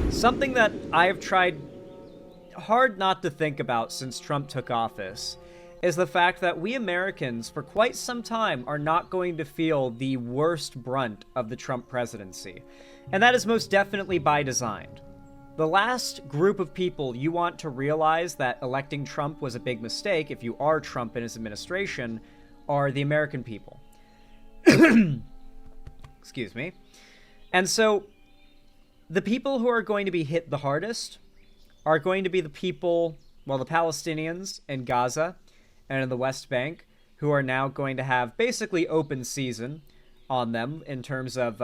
Something that I have tried hard not to think about since Trump took office is the fact that we Americans, for quite some time, are not going to feel the worst brunt of the Trump presidency. And that is most definitely by design. The last group of people you want to realize that electing Trump was a big mistake, if you are Trump and his administration, are the American people. Excuse me. And so, the people who are going to be hit the hardest are going to be the people, well, the Palestinians in Gaza and in the West Bank, who are now going to have basically open season on them in terms of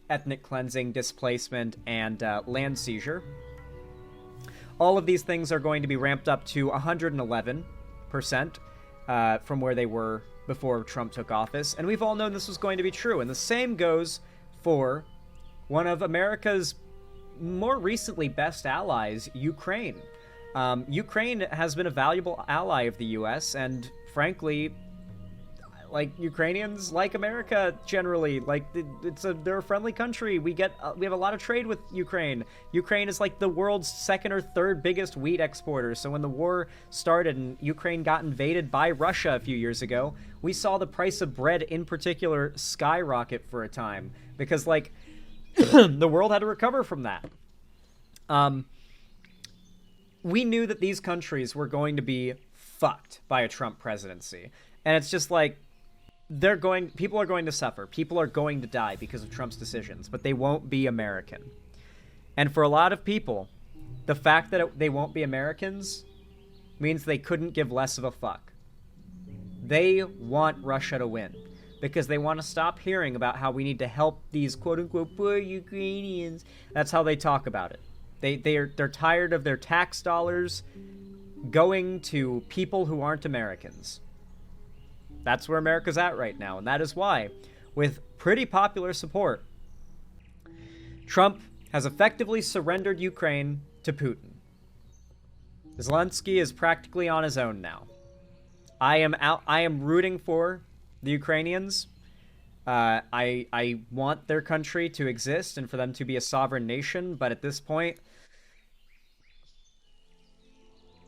ethnic cleansing, displacement, and land seizure. All of these things are going to be ramped up to 111% from where they were before Trump took office, and we've all known this was going to be true. And the same goes for one of America's more recently best allies, Ukraine. Ukraine has been a valuable ally of the U.S., and frankly, like, Ukrainians like America generally. Like, they're a friendly country. We have a lot of trade with Ukraine. Ukraine is like the world's second or third biggest wheat exporter. So when the war started and Ukraine got invaded by Russia a few years ago, we saw the price of bread in particular skyrocket for a time because, like, the world had to recover from that. We knew that these countries were going to be fucked by a Trump presidency. And it's just like, people are going to suffer. People are going to die because of Trump's decisions, but they won't be American. And for a lot of people, the fact that they won't be Americans means they couldn't give less of a fuck. They want Russia to win because they want to stop hearing about how we need to help these quote-unquote poor Ukrainians. That's how they talk about it. They're tired of their tax dollars going to people who aren't Americans. That's where America's at right now, and that is why, with pretty popular support, Trump has effectively surrendered Ukraine to Putin. Zelensky is practically on his own now. I am rooting for the Ukrainians. I want their country to exist and for them to be a sovereign nation, but at this point,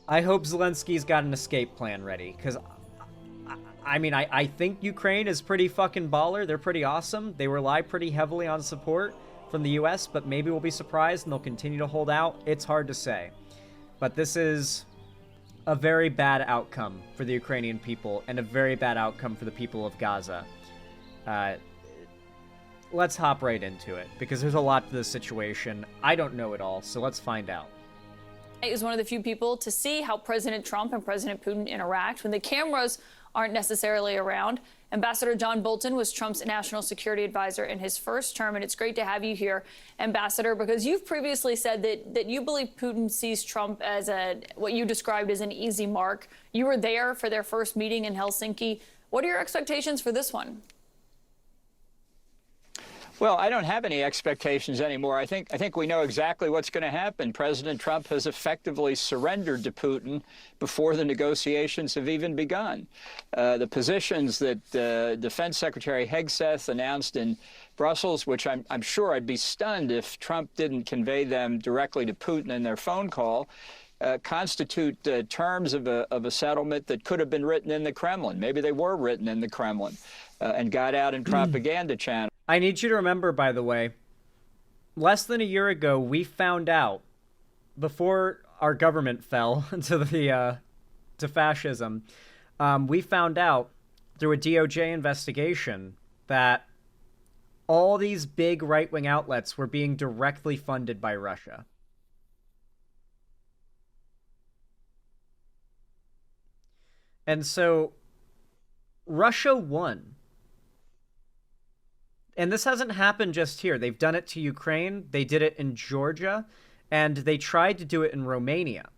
I hope Zelensky's got an escape plan ready, because I think Ukraine is pretty fucking baller. They're pretty awesome. They rely pretty heavily on support from the US, but maybe we'll be surprised and they'll continue to hold out. It's hard to say. But this is a very bad outcome for the Ukrainian people and a very bad outcome for the people of Gaza. Let's hop right into it, because there's a lot to this situation. I don't know it all, so let's find out. Is one of the few people to see how President Trump and President Putin interact when the cameras aren't necessarily around. Ambassador John Bolton was Trump's national security advisor in his first term, and it's great to have you here, Ambassador, because you've previously said that you believe Putin sees Trump as what you described as an easy mark. You were there for their first meeting in Helsinki. What are your expectations for this one? Well, I don't have any expectations anymore. I think we know exactly what's going to happen. President Trump has effectively surrendered to Putin before the negotiations have even begun. The positions that Defense Secretary Hegseth announced in Brussels, which I'm sure I'd be stunned if Trump didn't convey them directly to Putin in their phone call, constitute terms of a settlement that could have been written in the Kremlin. Maybe they were written in the Kremlin and got out in propaganda channels. I need you to remember, by the way, less than a year ago, we found out, before our government fell to fascism, we found out through a DOJ investigation that all these big right-wing outlets were being directly funded by Russia. And so, Russia won. And this hasn't happened just here. They've done it to Ukraine, they did it in Georgia, and they tried to do it in Romania.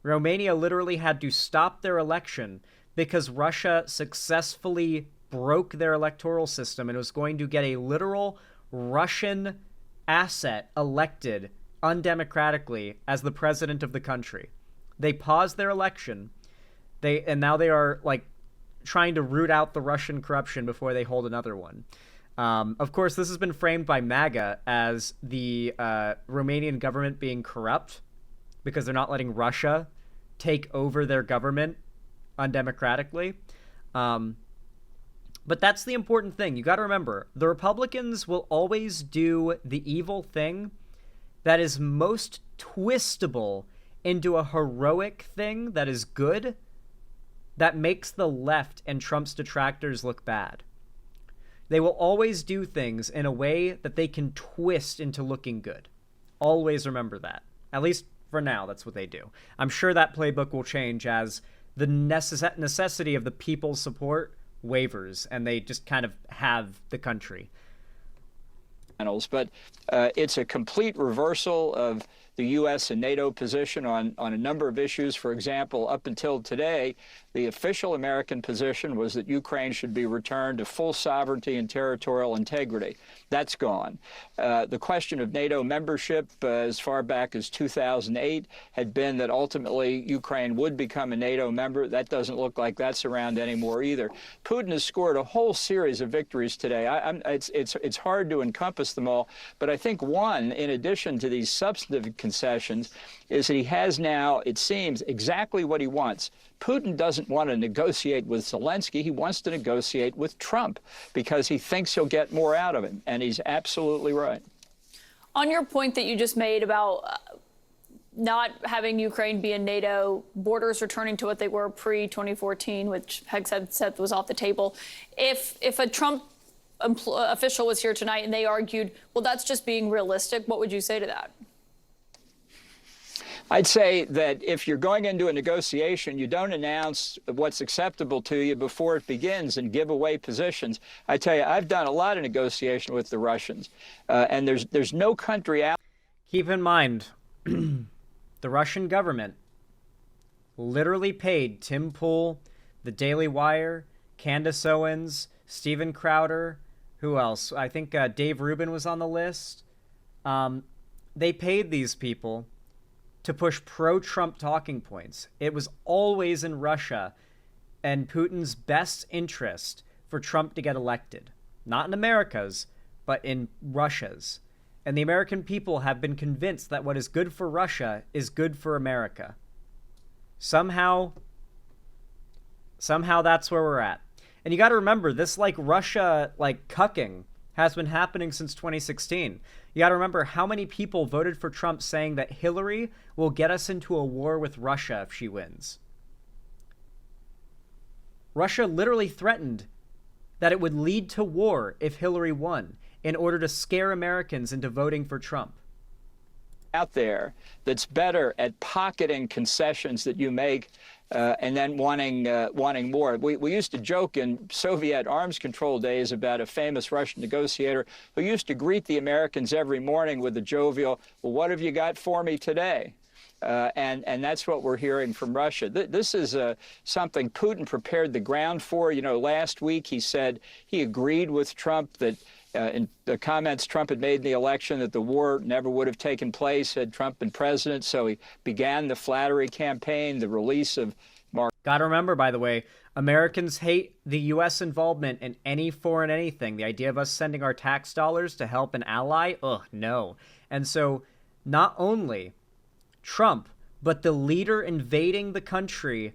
Romania literally had to stop their election because Russia successfully broke their electoral system and was going to get a literal Russian asset elected undemocratically as the president of the country. They paused their election, and now they are, like, trying to root out the Russian corruption before they hold another one. Of course, this has been framed by MAGA as the Romanian government being corrupt because they're not letting Russia take over their government undemocratically. But that's the important thing. You got to remember, the Republicans will always do the evil thing that is most twistable into a heroic thing that is good, that makes the left and Trump's detractors look bad. They will always do things in a way that they can twist into looking good. Always remember that. At least for now, that's what they do. I'm sure that playbook will change as the necessity of the people's support wavers and they just kind of have the country. But it's a complete reversal of the U.S. and NATO position on a number of issues. For example, up until today, the official American position was that Ukraine should be returned to full sovereignty and territorial integrity. That's gone. The question of NATO membership as far back as 2008 had been that ultimately Ukraine would become a NATO member. That doesn't look like that's around anymore either. Putin has scored a whole series of victories today. It's hard to encompass them all, but I think one, in addition to these substantive concessions, is that he has now, it seems, exactly what he wants. Putin doesn't want to negotiate with Zelensky. He wants to negotiate with Trump because he thinks he'll get more out of him, and he's absolutely right. On your point that you just made about not having Ukraine be in NATO, borders returning to what they were pre-2014, which Hex had said was off the table, if a Trump official was here tonight and they argued, well, that's just being realistic, what would you say to that? I'd say that if you're going into a negotiation, you don't announce what's acceptable to you before it begins and give away positions. I tell you, I've done a lot of negotiation with the Russians, and there's no country out. Keep in mind, the Russian government literally paid Tim Pool, the Daily Wire, Candace Owens, Steven Crowder, who else? I think Dave Rubin was on the list. They paid these people to push pro-Trump talking points. It was always in Russia and Putin's best interest for Trump to get elected. Not in America's, but in Russia's. And the American people have been convinced that what is good for Russia is good for America. Somehow that's where we're at. And you got to remember, this Russia cucking has been happening since 2016. You got to remember how many people voted for Trump saying that Hillary will get us into a war with Russia if she wins. Russia literally threatened that it would lead to war if Hillary won in order to scare Americans into voting for Trump. Out there that's better at pocketing concessions that you make and then wanting more. We used to joke in Soviet arms control days about a famous Russian negotiator who used to greet the Americans every morning with a jovial, well, what have you got for me today? And that's what we're hearing from Russia. This is something Putin prepared the ground for. You know, last week he said he agreed with Trump that in the comments Trump had made in the election that the war never would have taken place had Trump been president. So he began the flattery campaign, the release of Mark. Gotta remember, by the way, Americans hate the U.S. involvement in any foreign anything. The idea of us sending our tax dollars to help an ally? Ugh, no. And so not only Trump, but the leader invading the country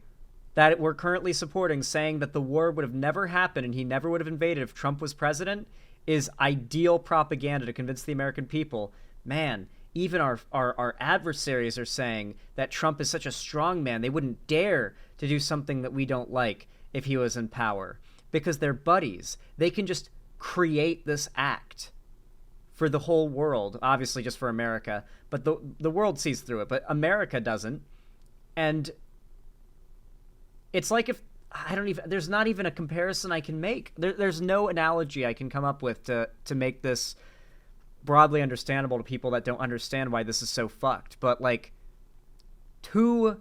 that we're currently supporting, saying that the war would have never happened and he never would have invaded if Trump was president, is ideal propaganda to convince the American people, man, even our adversaries are saying that Trump is such a strong man, they wouldn't dare to do something that we don't like if he was in power. Because they're buddies. They can just create this act for the whole world, obviously just for America, but the world sees through it, but America doesn't. And it's like if there's not even a comparison I can make. There's no analogy I can come up with to make this broadly understandable to people that don't understand why this is so fucked. But to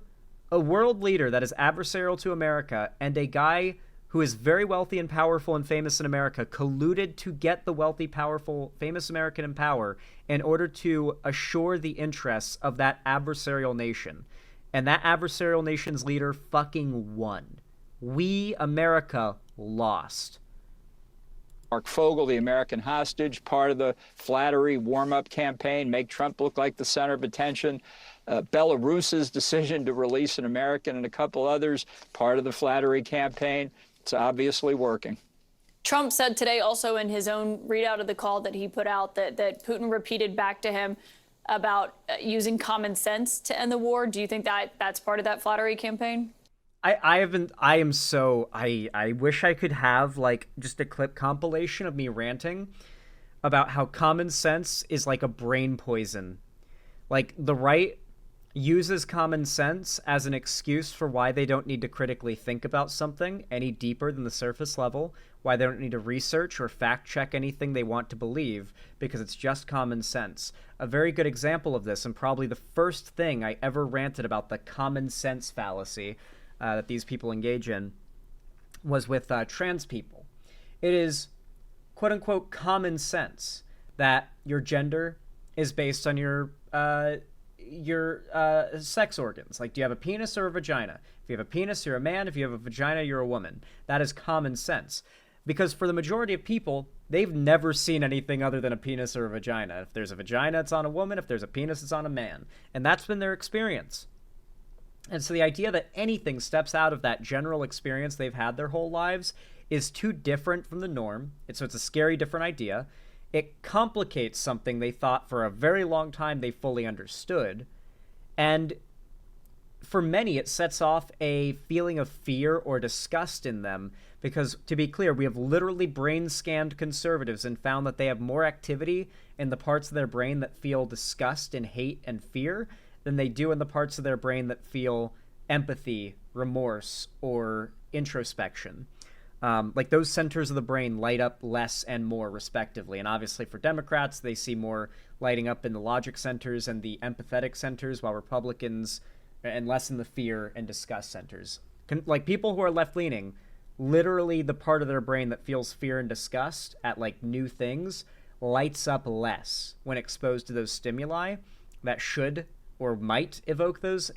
a world leader that is adversarial to America and a guy who is very wealthy and powerful and famous in America colluded to get the wealthy, powerful, famous American in power in order to assure the interests of that adversarial nation. And that adversarial nation's leader fucking won. We, America, lost. Mark Fogel, the American hostage, part of the flattery warm-up campaign, make Trump look like the center of attention. Belarus's decision to release an American and a couple others, part of the flattery campaign. It's obviously working. Trump said today also in his own readout of the call that he put out that Putin repeated back to him about using common sense to end the war. Do you think that that's part of that flattery campaign? I wish I could have like just a clip compilation of me ranting about how common sense is like a brain poison. Like the right uses common sense as an excuse for why they don't need to critically think about something any deeper than the surface level, why they don't need to research or fact check anything they want to believe, because it's just common sense. A very good example of this, and probably the first thing I ever ranted about the common sense fallacy that these people engage in, was with trans people. It is quote unquote common sense that your gender is based on your sex organs. Like, do you have a penis or a vagina? If you have a penis, you're a man. If you have a vagina, you're a woman. That is common sense. Because for the majority of people, they've never seen anything other than a penis or a vagina. If there's a vagina, it's on a woman. If there's a penis, it's on a man. And that's been their experience. And so the idea that anything steps out of that general experience they've had their whole lives is too different from the norm. So it's a scary, different idea. It complicates something they thought for a very long time they fully understood. And for many, it sets off a feeling of fear or disgust in them because, to be clear, we have literally brain scanned conservatives and found that they have more activity in the parts of their brain that feel disgust and hate and fear than they do in the parts of their brain that feel empathy, remorse, or introspection. Like those centers of the brain light up less and more respectively. And obviously for Democrats, they see more lighting up in the logic centers and the empathetic centers, while Republicans, and less in the fear and disgust centers. Like people who are left-leaning, literally the part of their brain that feels fear and disgust at like new things lights up less when exposed to those stimuli that should or might evoke those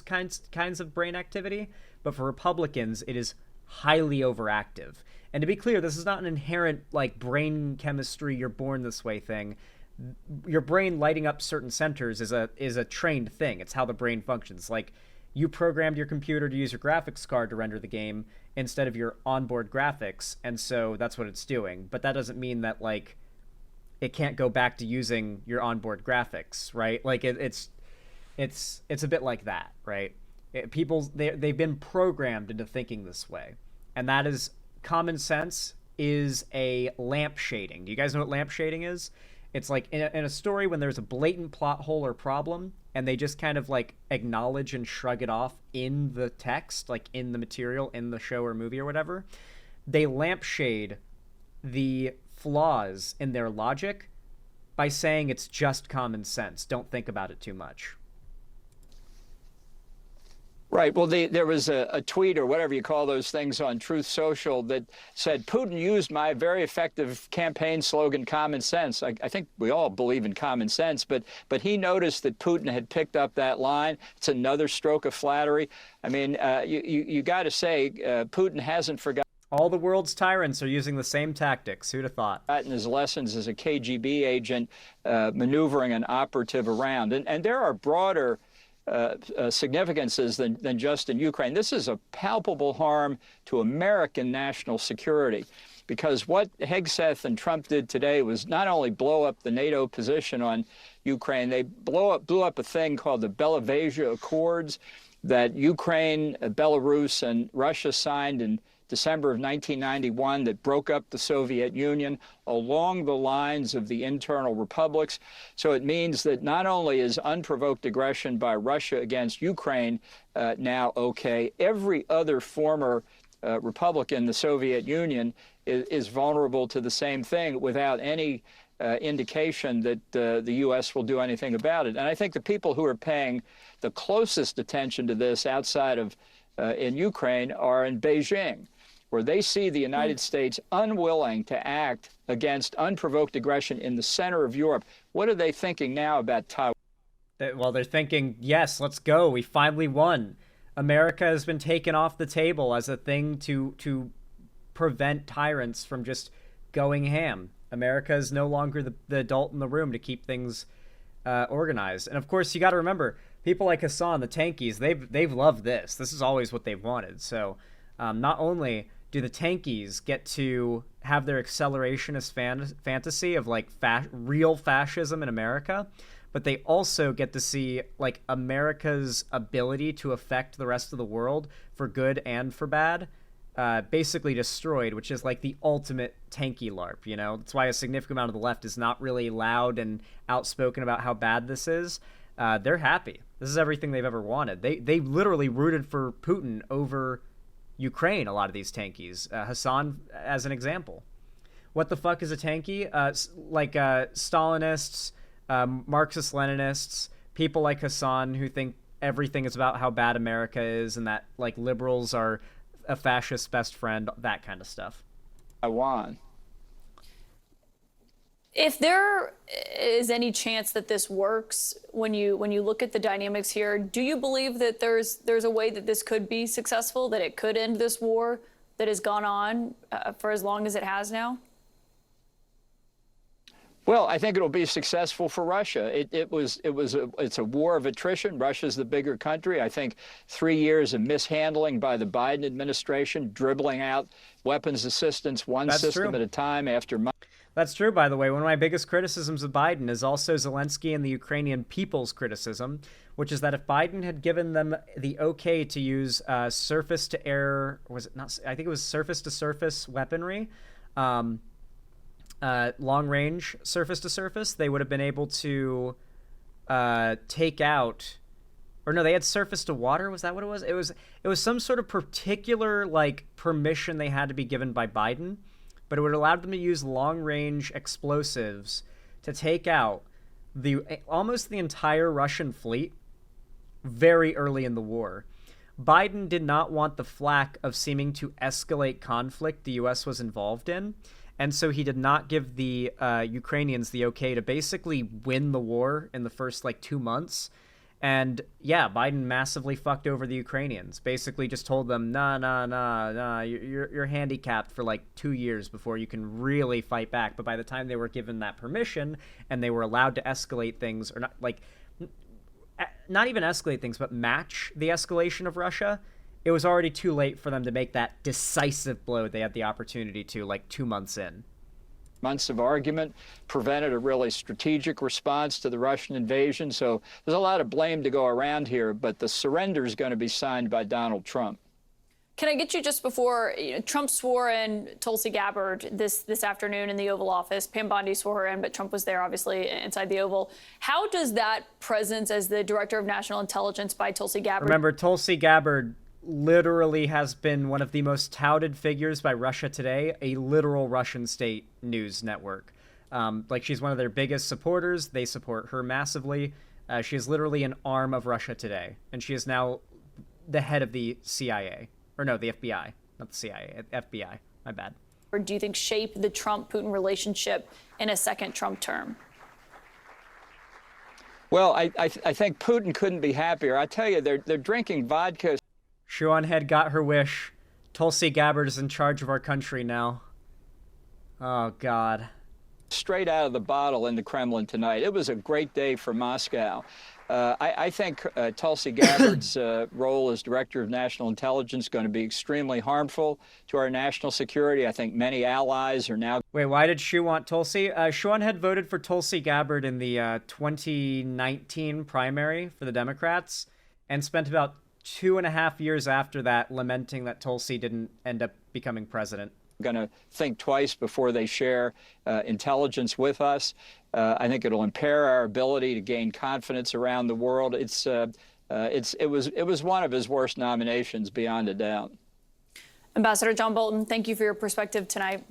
kinds of brain activity. But for Republicans, it is highly overactive. And to be clear, this is not an inherent like brain chemistry, you're born this way thing. Your brain lighting up certain centers is a trained thing. It's how the brain functions. Like you programmed your computer to use your graphics card to render the game instead of your onboard graphics, and so that's what it's doing. But that doesn't mean that like it can't go back to using your onboard graphics, right? Like it's a bit like that, right? They've been programmed into thinking this way, and that is common sense is a lamp shading. Do you guys know what lamp shading is? It's like in a story when there's a blatant plot hole or problem, and they just kind of like acknowledge and shrug it off in the text, like in the material, in the show or movie or whatever. They lampshade the flaws in their logic by saying it's just common sense. Don't think about it too much. Right. Well, there was a tweet or whatever you call those things on Truth Social that said, Putin used my very effective campaign slogan, common sense. I think we all believe in common sense, but he noticed that Putin had picked up that line. It's another stroke of flattery. I mean, you got to say, Putin hasn't forgotten. All the world's tyrants are using the same tactics. Who'd have thought? His lessons as a KGB agent maneuvering an operative around. And there are broader significances than just in Ukraine. This is a palpable harm to American national security, because what Hegseth and Trump did today was not only blow up the NATO position on Ukraine, they blew up a thing called the Belavasia Accords that Ukraine, Belarus, and Russia signed in December of 1991 that broke up the Soviet Union along the lines of the internal republics. So it means that not only is unprovoked aggression by Russia against Ukraine now okay, every other former republic in the Soviet Union is vulnerable to the same thing without any indication that the U.S. will do anything about it. And I think the people who are paying the closest attention to this outside of in Ukraine are in Beijing, where they see the United States unwilling to act against unprovoked aggression in the center of Europe. What are they thinking now about Taiwan? Well, they're thinking, yes, let's go. We finally won. America has been taken off the table as a thing to prevent tyrants from just going ham. America is no longer the adult in the room to keep things organized. And of course, you got to remember, people like Hassan, the tankies, they've loved this. This is always what they've wanted. So not only do the tankies get to have their accelerationist fantasy of like real fascism in America, but they also get to see like America's ability to affect the rest of the world for good and for bad basically destroyed, which is like the ultimate tanky LARP, you know? That's why a significant amount of the left is not really loud and outspoken about how bad this is. They're happy. This is everything they've ever wanted. They literally rooted for Putin over Ukraine, a lot of these tankies. Hassan, as an example. What the fuck is a tanky? Stalinists, Marxist-Leninists, people like Hassan who think everything is about how bad America is and that like liberals are a fascist best friend, that kind of stuff. Taiwan. If there is any chance that this works, when you look at the dynamics here, do you believe that there's a way that this could be successful, that it could end this war that has gone on for as long as it has now? Well, I think it'll be successful for Russia. It's a war of attrition. Russia's the bigger country. I think 3 years of mishandling by the Biden administration, dribbling out weapons assistance That's system true. at a time after months. That's true, by the way. One of my biggest criticisms of Biden is also Zelensky and the Ukrainian people's criticism, which is that if Biden had given them the okay to use surface-to-air, was it not? I think it was surface-to-surface weaponry, long-range surface-to-surface, they would have been able to take out, or no, they had surface-to-water. Was that what it was? It was some sort of particular like permission they had to be given by Biden. But it would allow them to use long-range explosives to take out almost the entire Russian fleet very early in the war. Biden did not want the flack of seeming to escalate conflict the U.S. was involved in, and so he did not give the Ukrainians the okay to basically win the war in the first, 2 months. And yeah, Biden massively fucked over the Ukrainians. Basically just told them, nah, you're handicapped for 2 years before you can really fight back. But by the time they were given that permission and they were allowed to escalate things, or not even escalate things, but match the escalation of Russia, it was already too late for them to make that decisive blow they had the opportunity to 2 months in. Months of argument prevented a really strategic response to the Russian invasion. So there's a lot of blame to go around here, but the surrender is going to be signed by Donald Trump. Can I get you just before Trump swore in Tulsi Gabbard this afternoon in the Oval Office? Pam Bondi swore her in, but Trump was there, obviously, inside the Oval. How does that presence as the Director of National Intelligence by Tulsi Gabbard? Remember, Tulsi Gabbard literally has been one of the most touted figures by Russia Today, a literal Russian state news network. She's one of their biggest supporters. They support her massively. She is literally an arm of Russia Today, and she is now the head of the CIA. Or no, the FBI. Not the CIA, FBI. My bad. Or do you think shape the Trump-Putin relationship in a second Trump term? Well, I think Putin couldn't be happier. I tell you, they're drinking vodka. Shuan had got her wish. Tulsi Gabbard is in charge of our country now. Oh, God. Straight out of the bottle in the Kremlin tonight. It was a great day for Moscow. I think Tulsi Gabbard's role as Director of National Intelligence is going to be extremely harmful to our national security. I think many allies are now... Wait, why did Shu want Tulsi? Shuan had voted for Tulsi Gabbard in the 2019 primary for the Democrats and spent about 2.5 years after that lamenting that Tulsi didn't end up becoming president. Going to think twice before they share intelligence with us. I think it'll impair our ability to gain confidence around the world. It was one of his worst nominations, beyond a doubt. Ambassador John Bolton, thank you for your perspective tonight.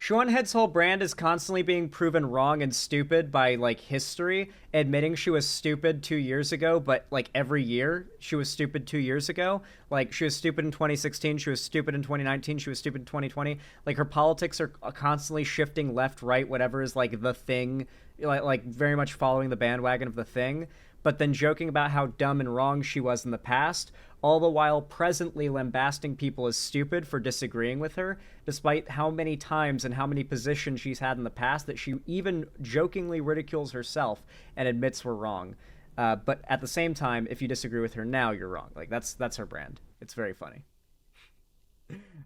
Shuan Head's whole brand is constantly being proven wrong and stupid by history, admitting she was stupid 2 years ago, but every year she was stupid 2 years ago. She was stupid in 2016, she was stupid in 2019, she was stupid in 2020. Her politics are constantly shifting left, right, whatever is the thing, very much following the bandwagon of the thing. but then joking about how dumb and wrong she was in the past, all the while presently lambasting people as stupid for disagreeing with her, despite how many times and how many positions she's had in the past that she even jokingly ridicules herself and admits we're wrong. But at the same time, if you disagree with her now, you're wrong. Like, that's her brand. It's very funny.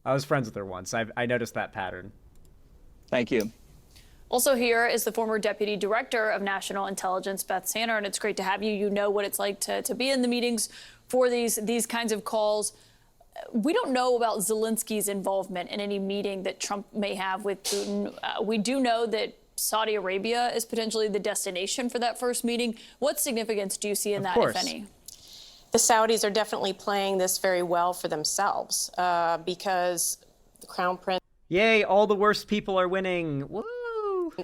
I was friends with her once. I noticed that pattern. Thank you. Also here is the former Deputy Director of National Intelligence, Beth Sanner, and it's great to have you. You know what it's like to be in the meetings for these kinds of calls. We don't know about Zelensky's involvement in any meeting that Trump may have with Putin. We do know that Saudi Arabia is potentially the destination for that first meeting. What significance do you see in that, if any? The Saudis are definitely playing this very well for themselves because the Crown Prince. Yay, all the worst people are winning. Woo!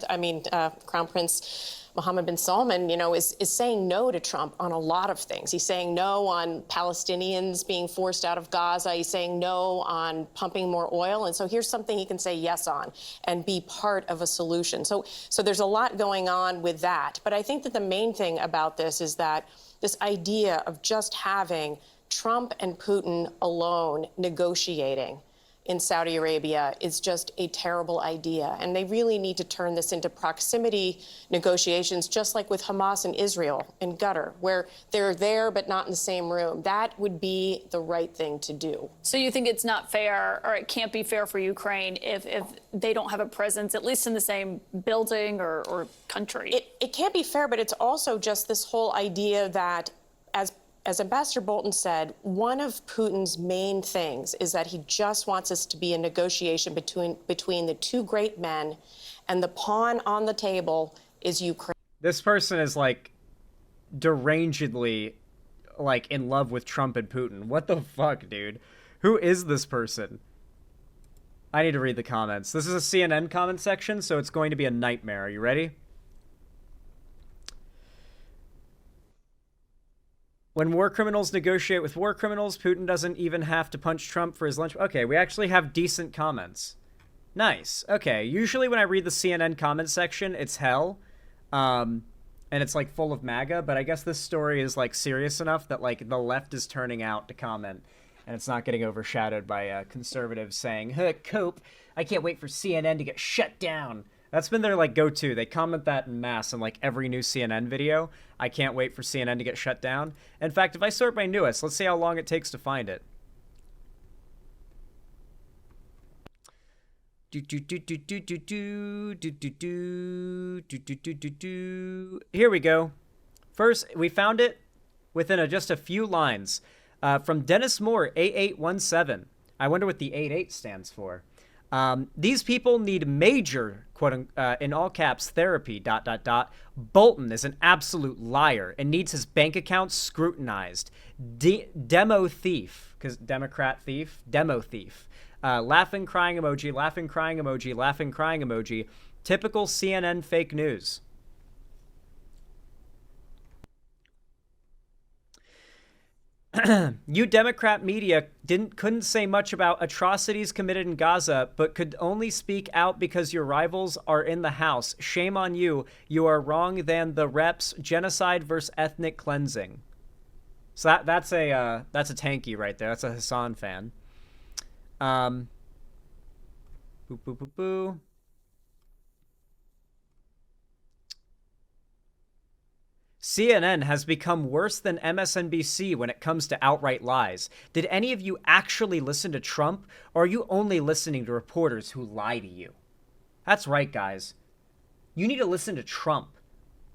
I mean, Crown Prince Mohammed bin Salman, is saying no to Trump on a lot of things. He's saying no on Palestinians being forced out of Gaza. He's saying no on pumping more oil. And so here's something he can say yes on and be part of a solution. So there's a lot going on with that. But I think that the main thing about this is that this idea of just having Trump and Putin alone negotiating in Saudi Arabia is just a terrible idea. And they really need to turn this into proximity negotiations, just like with Hamas and Israel in Qatar, where they're there but not in the same room. That would be the right thing to do. So you think it's not fair, or it can't be fair for Ukraine if they don't have a presence, at least in the same building or country? It can't be fair, but it's also just this whole idea that, as Ambassador Bolton said, one of Putin's main things is that he just wants us to be a negotiation between the two great men, and the pawn on the table is Ukraine. This person is like derangedly like in love with Trump and Putin. What the fuck, dude? Who is this person? I need to read the comments. This is a CNN comment section, so it's going to be a nightmare. Are you ready? When war criminals negotiate with war criminals, Putin doesn't even have to punch Trump for his lunch. Okay, we actually have decent comments. Nice. Okay, usually when I read the CNN comment section, it's hell. And it's like full of MAGA, but I guess this story is like serious enough that like the left is turning out to comment, and it's not getting overshadowed by conservatives saying, "Huh, Cope, I can't wait for CNN to get shut down." That's been their like go-to. They comment that in mass in like every new CNN video. I can't wait for CNN to get shut down. In fact, if I sort by newest, let's see how long it takes to find it. Here we go. First, we found it within just a few lines. From Dennis Moore, 8817. I wonder what the 88 stands for. These people need major, quote, in all caps, therapy, ... Bolton is an absolute liar and needs his bank accounts scrutinized. Demo thief, because Democrat thief, demo thief. Laughing, crying emoji, laughing, crying emoji, laughing, crying emoji. Typical CNN fake news. You Democrat media couldn't say much about atrocities committed in Gaza, but could only speak out because your rivals are in the House. Shame on you. You are wrong than the reps. Genocide versus ethnic cleansing. So that's a tanky right there. That's a Hassan fan. Boo boo boo boo. CNN has become worse than MSNBC when it comes to outright lies. Did any of you actually listen to Trump, or are you only listening to reporters who lie to you? That's right, guys. You need to listen to Trump.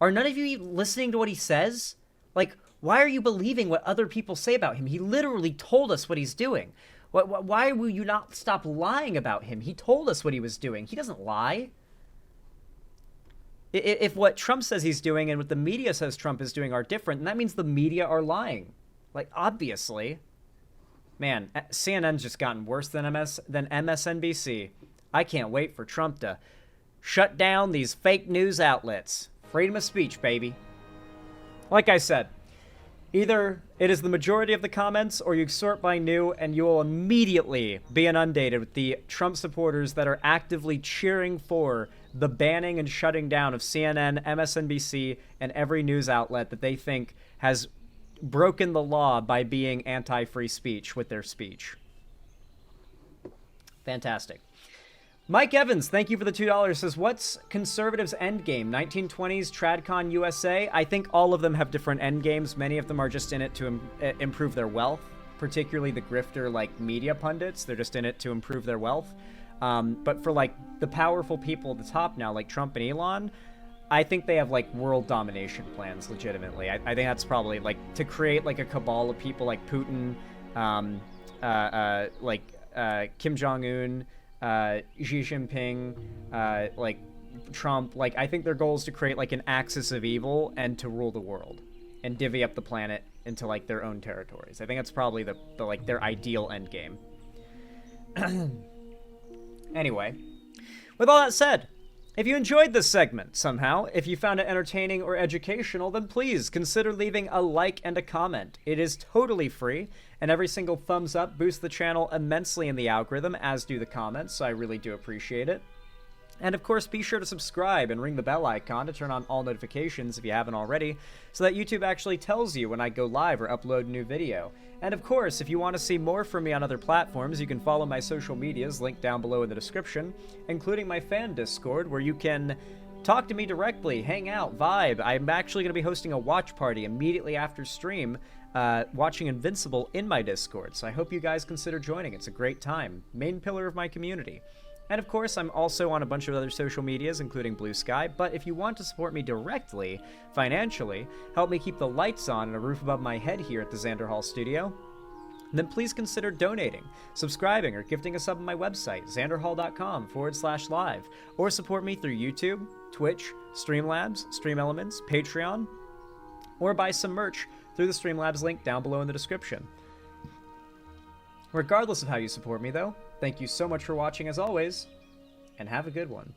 Are none of you even listening to what he says? Like, why are you believing what other people say about him? He literally told us what he's doing. Why will you not stop lying about him? He told us what he was doing. He doesn't lie. If what Trump says he's doing and what the media says Trump is doing are different, then that means the media are lying. Like, obviously. Man, CNN's just gotten worse than MSNBC. I can't wait for Trump to shut down these fake news outlets. Freedom of speech, baby. Like I said, either it is the majority of the comments or you sort by new and you will immediately be inundated with the Trump supporters that are actively cheering for the banning and shutting down of CNN, MSNBC, and every news outlet that they think has broken the law by being anti-free speech with their speech. Fantastic. Mike Evans, thank you for the $2, says, what's conservatives' endgame? 1920s, TradCon USA? I think all of them have different endgames. Many of them are just in it to improve their wealth, particularly the grifter, like, media pundits. They're just in it to improve their wealth. But for, like, the powerful people at the top now, like Trump and Elon, I think they have, like, world domination plans, legitimately. I think that's probably, like, to create, like, a cabal of people like Putin, Kim Jong-un, Xi Jinping, like, Trump. Like, I think their goal is to create, like, an axis of evil and to rule the world and divvy up the planet into, like, their own territories. I think that's probably the like, their ideal endgame. Anyway, with all that said, if you enjoyed this segment somehow, if you found it entertaining or educational, then please consider leaving a like and a comment. It is totally free, and every single thumbs up boosts the channel immensely in the algorithm, as do the comments, so I really do appreciate it. And of course, be sure to subscribe and ring the bell icon to turn on all notifications if you haven't already, so that YouTube actually tells you when I go live or upload a new video. And of course, if you want to see more from me on other platforms, you can follow my social medias linked down below in the description, including my fan Discord, where you can talk to me directly, hang out, vibe. I'm actually going to be hosting a watch party immediately after stream, watching Invincible in my Discord, so I hope you guys consider joining. It's a great time. Main pillar of my community. And of course, I'm also on a bunch of other social medias, including Blue Sky, but if you want to support me directly, financially, help me keep the lights on and a roof above my head here at the Xander Hall studio, then please consider donating, subscribing, or gifting a sub on my website, xanderhall.com/live, or support me through YouTube, Twitch, Streamlabs, Stream Elements, Patreon, or buy some merch through the Streamlabs link down below in the description. Regardless of how you support me, though, thank you so much for watching as always, and have a good one.